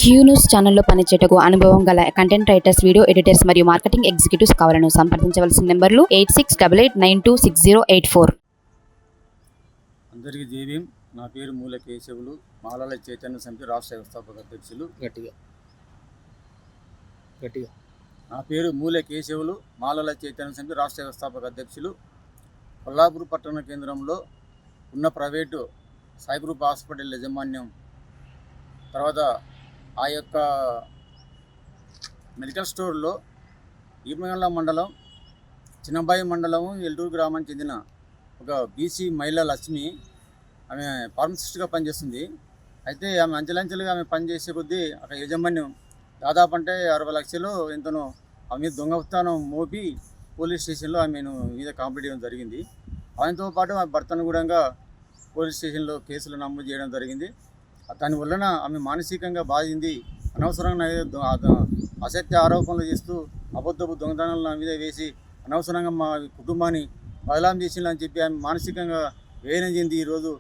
Q news ఛానల్లో పనిచేయటకు అనుభవం గల కంటెంట్ రైటర్స్, వీడియో ఎడిటర్స్ మరియు మార్కెటింగ్ ఎగ్జిక్యూటివ్స్ కావాలను సంప్రదించవలసిన నెంబర్లు 8688926084. అందరికీ జేబీఎం. నా పేరు మూల కేశవులు, మాలల చైతన్య సమితి రాష్ట్ర వ్యవస్థాపక అధ్యక్షులు. గట్టిగా నా పేరు మూల కేశవులు, మాలల చైతన్య సమితి రాష్ట్ర వ్యవస్థాపక అధ్యక్షులు. కొల్లాపూర్ పట్టణ కేంద్రంలో ఉన్న ప్రైవేటు సాయి గ్రూప్ హాస్పిటల్ యాజమాన్యం, తర్వాత ఆ యొక్క మెడికల్ స్టోర్లో ఈమగండ్ల మండలం, చిన్నబాయి మండలం, ఎల్టూరు గ్రామానికి చెందిన ఒక బీసీ మహిళ లక్ష్మి, ఆమె ఫార్మసిస్ట్గా పనిచేస్తుంది. అయితే ఆమె అంచెలంచెలుగా ఆమె పనిచేసే కొద్దీ అక్కడ యాజమాన్యం దాదాపు అంటే 60 లక్షలు ఎంతనో ఆమె దొంగతనం మోపి పోలీస్ స్టేషన్లో ఆమెను మీద కంప్లీట్ చేయడం జరిగింది. ఆమెతో పాటు ఆమె భర్తను కూడా పోలీస్ స్టేషన్లో కేసులు నమోదు చేయడం జరిగింది. దానివలన ఆమె మానసికంగా బాధింది. అనవసరంగా అసత్య ఆరోపణలు చేస్తూ అబద్ధపు దొంగతనాలు నా మీద వేసి అనవసరంగా మా కుటుంబాన్ని బదలాం చేసిందని చెప్పి ఆమె మానసికంగా వేదన చెంది ఈరోజు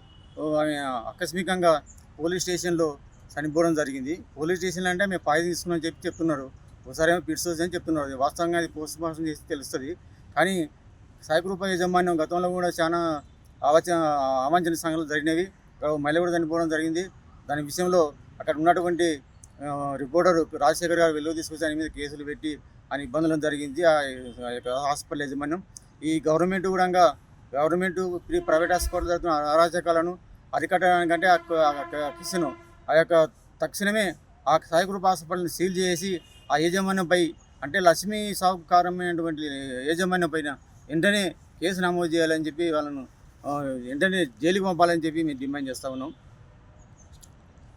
ఆమె ఆకస్మికంగా పోలీస్ స్టేషన్లో చనిపోవడం జరిగింది. పోలీస్ స్టేషన్లో అంటే మేము పాయిజన్ తీసుకున్నామని చెప్తున్నారు. ఒకసారి ఏమో పిట్స్ అని చెప్తున్నారు. వాస్తవంగా అది పోస్ట్ మార్టం చేసి తెలుస్తుంది. కానీ సాయి గ్రూప్ యాజమాన్యం గతంలో కూడా చాలా అవాంఛనీయ సంఘటనలు జరిగినవి. మహిళ కూడా చనిపోవడం జరిగింది. దాని విషయంలో అక్కడ ఉన్నటువంటి రిపోర్టర్ రాజశేఖర్ గారు వెలుగు తీసుకొచ్చి ఆయన మీద కేసులు పెట్టి ఆయన ఇబ్బందులు జరిగింది. ఆ యొక్క హాస్పిటల్ యాజమాన్యం, ఈ గవర్నమెంట్ కూడా ప్రైవేట్ హాస్పిటల్ జరుగుతున్న అరాచకాలను అరికట్టడానికంటే కిస్ను ఆ యొక్క తక్షణమే ఆ సాయి గ్రూప్ హాస్పిటల్ని సీల్ చేసి ఆ యాజమాన్యంపై, అంటే లక్ష్మీ సాగు కారణమైనటువంటి యాజమాన్యం పైన వెంటనే కేసు నమోదు చేయాలని చెప్పి వాళ్ళను వెంటనే జైలుకి పంపాలని చెప్పి మేము డిమాండ్ చేస్తూ ఉన్నాం.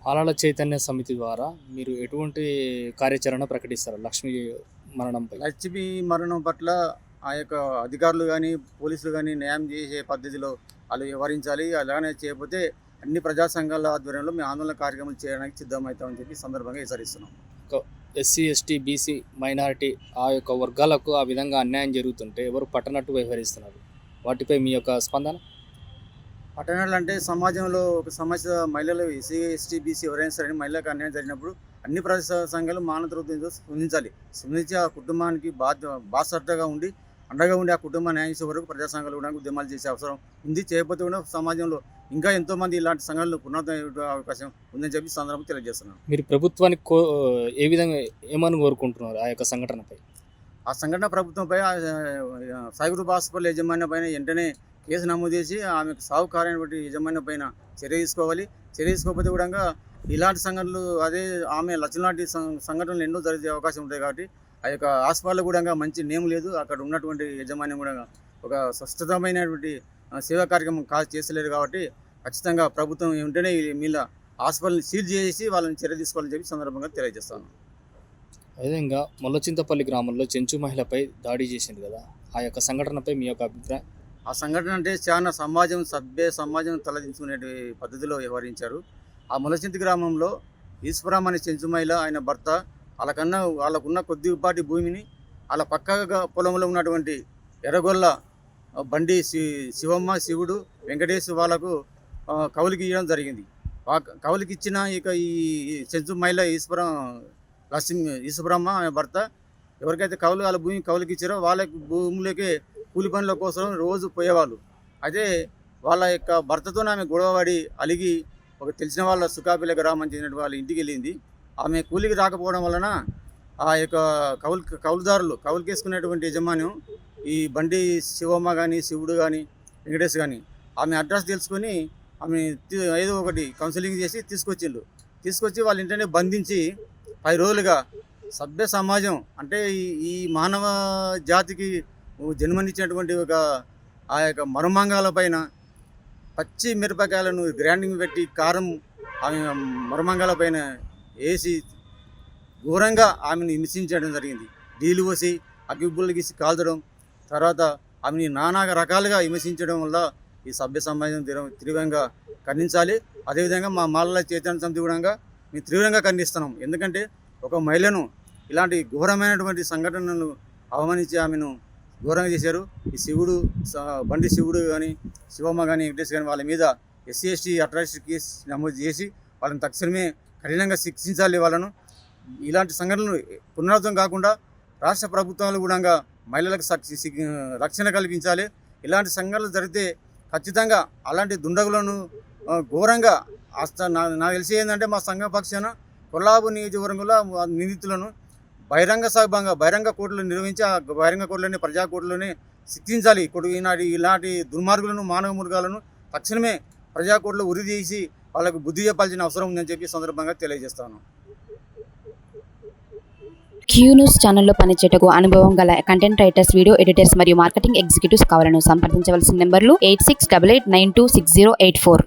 మాలల చైతన్య సమితి ద్వారా మీరు ఎటువంటి కార్యాచరణ ప్రకటిస్తారు లక్ష్మి మరణంపై? లక్ష్మి మరణం పట్ల ఆ యొక్క అధికారులు కానీ పోలీసులు కానీ న్యాయం చేసే పద్ధతిలో వాళ్ళు వ్యవహరించాలి. అలానే చేయకపోతే అన్ని ప్రజా సంఘాల ఆధ్వర్యంలో మేము ఆందోళన కార్యక్రమాలు చేయడానికి సిద్ధమవుతామని చెప్పి సందర్భంగా హెచ్చరిస్తున్నాం. ఎస్సీ, ఎస్టీ, బీసీ, మైనారిటీ ఆ యొక్క వర్గాలకు ఆ విధంగా అన్యాయం జరుగుతుంటే ఎవరు పట్టనట్టు వ్యవహరిస్తున్నారు, వాటిపై మీ యొక్క స్పందన? పట్టణాలు అంటే సమాజంలో ఒక సమస్య, మహిళలు ఎస్సీ, ఎస్టీ, బీసీ ఎవరైనా సరే మహిళలకు అన్యాయం జరిగినప్పుడు అన్ని ప్రజా సంఘాలు మానవతతో స్పందించి ఆ కుటుంబానికి బాసర్తగా ఉండి అండగా ఉండి ఆ కుటుంబాన్ని న్యాయం చేసే వరకు ప్రజా సంఘాలు కూడా ఉద్యమాలు చేసే అవసరం ఉంది. చేయకపోతే కూడా సమాజంలో ఇంకా ఎంతోమంది ఇలాంటి సంఘాలను పునరుద్ధరణ అవకాశం ఉందని చెప్పి సందర్భంగా తెలియజేస్తున్నాను. మీరు ప్రభుత్వానికి ఏ విధంగా ఏమని కోరుకుంటున్నారు ఆ యొక్క సంఘటనపై? ఆ సంఘటన ప్రభుత్వంపై, సాయి గ్రూప్ హాస్పిటల్ యాజమాన్యం పైన వెంటనే కేసు నమోదు చేసి ఆమెకు సాగు కారణమైనటువంటి యాజమాన్యం పైన చర్య తీసుకోవాలి. చర్య తీసుకోకపోతే కూడా ఇలాంటి సంఘటనలు, అదే ఆమె లక్షలాంటి సంఘటనలు ఎన్నో జరిగే అవకాశం ఉంటాయి. కాబట్టి ఆ యొక్క హాస్పిటల్ కూడా మంచి నేమ్ లేదు. అక్కడ ఉన్నటువంటి యాజమాన్యం కూడా ఒక స్వస్థతమైనటువంటి సేవా కార్యక్రమం చేస్తలేరు. కాబట్టి ఖచ్చితంగా ప్రభుత్వం వెంటనే మీద హాస్పిటల్ని సీల్ చేసి వాళ్ళని చర్య తీసుకోవాలని చెప్పి సందర్భంగా తెలియజేస్తాను. అదేవిధంగా మొల్లచింతపల్లి గ్రామంలో చెంచు మహిళపై దాడి చేసింది కదా, ఆ యొక్క సంఘటనపై మీ యొక్క అభిప్రాయం? ఆ సంఘటన అంటే చాలా సమాజం తలదించుకునే పద్ధతిలో వ్యవహరించారు. ఆ మొలచింతి గ్రామంలో ఈశ్వరం అనే చెంచు మహిళ, ఆయన భర్త, వాళ్ళకున్న కొద్దిపాటి భూమిని వాళ్ళ పక్కగా పొలంలో ఉన్నటువంటి ఎర్రగొల్ల బండి శివమ్మ, శివుడు, వెంకటేశ్ వాళ్ళకు కౌలుకి ఇవ్వడం జరిగింది. కౌలుకి ఇచ్చిన ఇక ఈ చెంచు మహిళ ఈశ్వరమ్మ ఆమె భర్త ఎవరికైతే వాళ్ళ భూమి కౌలుకి ఇచ్చారో వాళ్ళకి భూములకే కూలి పనుల కోసం రోజు పోయేవాళ్ళు. అయితే వాళ్ళ యొక్క భర్తతో ఆమె గొడవపడి అలిగి ఒక తెలిసిన వాళ్ళ సుకాపిల గ్రామం చెందిన వాళ్ళ ఇంటికి వెళ్ళింది. ఆమె కూలికి రాకపోవడం వలన ఆ యొక్క కౌలుకేసుకునేటువంటి యజమాన్యం ఈ బండి శివమ్మ కానీ, శివుడు కానీ, వెంకటేష్ కానీ ఆమె అడ్రస్ తెలుసుకొని ఆమె ఏదో ఒకటి కౌన్సిలింగ్ చేసి తీసుకొచ్చి వాళ్ళ ఇంటనే బంధించి 10 రోజులుగా సభ్య సమాజం, అంటే ఈ మానవ జాతికి జన్మనిచ్చినటువంటి ఆ యొక్క మర్మాంగాల పైన పచ్చి మిరపకాయలను గ్రైండింగ్ పెట్టి కారం ఆమె మర్మాంగాల పైన వేసి ఘోరంగా ఆమెను హింసించడం జరిగింది. డీలు పోసి అగ్గిబుల్లలు గీసి కాల్చడం, తర్వాత ఆమెని నానా రకాలుగా హింసించడం వల్ల ఈ సభ్య సమాజం తీవ్రంగా ఖండించాలి. అదేవిధంగా మా మాలల చైతన్య సమితి కూడా మేము తీవ్రంగా ఖండిస్తున్నాం. ఎందుకంటే ఒక మహిళను ఇలాంటి ఘోరమైనటువంటి సంఘటనలు అవమానించి ఆమెను ఘోరంగా చేశారు. ఈ బండి శివుడు కానీ, శివమ్మ కానీ, వెంకటేష్ కానీ వాళ్ళ మీద ఎస్సీ, ఎస్టీ అట్రాసిటీ కేసు నమోదు చేసి వాళ్ళని తక్షణమే కఠినంగా శిక్షించాలి వాళ్ళను. ఇలాంటి సంఘటనలు పునరావృతం కాకుండా రాష్ట్ర ప్రభుత్వాలు కూడా మహిళలకు రక్షణ కల్పించాలి. ఇలాంటి సంఘటనలు జరిగితే ఖచ్చితంగా అలాంటి దుండగులను ఘోరంగా నాకు తెలిసి ఏంటంటే మా సంఘ పక్షాన కొల్లాపూర్ నియోజకవర్గంలో నిందితులను బహిరంగ కోర్టులు నిర్వహించి ఆ బహిరంగ కోర్టులోనే ప్రజా కోర్టులోనే శిక్షించాలి. ఇలాంటి దుర్మార్గులను మానవ మృగాలను తక్షణమే ప్రజా కోర్టులో ఉరి తీసి వాళ్ళకు బుద్ధి చెప్పాల్సిన అవసరం ఉందని చెప్పి సందర్భంగా తెలియజేస్తాను. క్యూ న్యూస్ ఛానల్లో పనిచేయటకు అనుభవం గల కంటెంట్ రైటర్స్, వీడియో ఎడిటర్స్ మరియు మార్కెటింగ్ ఎగ్జిక్యూటివ్స్ కావాలను సంప్రదించవలసిన నెంబర్లు 8688926084.